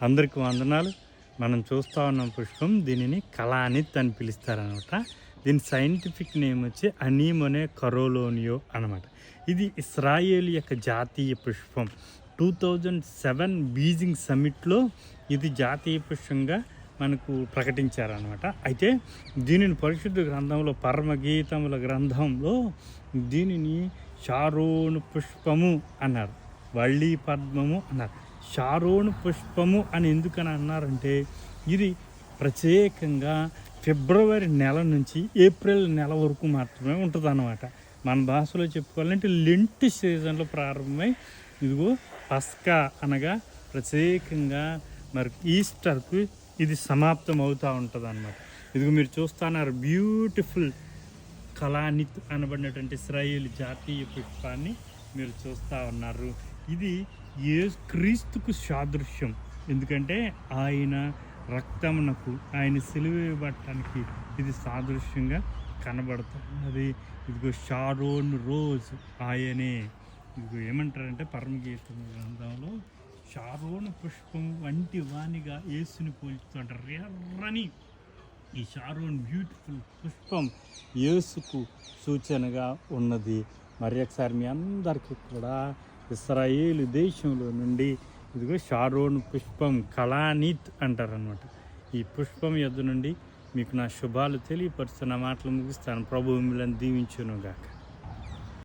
అందరికీ వందనాలు. మనం చూస్తూ ఉన్న పుష్పం దీనిని కళానిత్ అని పిలుస్తారనమాట. దీని సైంటిఫిక్ నేమ్ వచ్చి అనీమోనే కరోలోనియో అనమాట. ఇది ఇస్రాయేల్ యొక్క జాతీయ పుష్పం. 2007 బీజింగ్ సమ్మిట్లో ఇది జాతీయ పుష్పంగా మనకు ప్రకటించారనమాట. అయితే దీనిని పరిశుద్ధ గ్రంథంలో పరమగీతముల గ్రంథంలో దీనిని షారోను పుష్పము అన్నారు, వళ్ళీ పద్మము అన్నారు. షారోను పుష్పము అని ఎందుకని అన్నారంటే ఇది ప్రత్యేకంగా ఫిబ్రవరి నెల నుంచి ఏప్రిల్ నెల వరకు మాత్రమే ఉంటుంది అన్నమాట. మన భాషలో చెప్పుకోవాలంటే లెంట్ సీజన్లో ప్రారంభమై ఇదిగో పస్కా అనగా ప్రత్యేకంగా మరి ఈస్టర్కు ఇది సమాప్తం అవుతూ ఉంటుంది అన్నమాట. ఇదిగో మీరు చూస్తున్నారు బ్యూటిఫుల్ కళానిత్ అనబడినటువంటి ఇశ్రాయేల్ జాతీయ పుష్పాన్ని మీరు చూస్తూ ఉన్నారు. ఇది క్రీస్తుకు సాదృశ్యం. ఎందుకంటే ఆయన రక్తమునకు, ఆయన సిలువేయబడటానికి ఇది సాదృశ్యంగా కనబడుతున్నది. ఇదిగో షారోన్ రోజ్ ఆయనే. ఇదిగో ఏమంటారంటే పరమగీతం గ్రంథంలో షారోను పుష్పం వంటి వానిగా యేసుని పోల్చుతుంటారు. ఎర్రని ఈ షారోన్ బ్యూటిఫుల్ పుష్పం యేసుకు సూచనగా ఉన్నది. మరి ఒకసారి మీ అందరికీ కూడా ఇశ్రాయేలు దేశంలో నుండి ఇదిగో షారోన్ పుష్పం కళానిత్ అంటారనమాట. ఈ పుష్పం యొద్ద నుండి మీకు నా శుభాలు తెలియపరుస్తున్న మాటలు ముగిస్తాను. ప్రభు మిమ్మల్ని దీవించును గాక.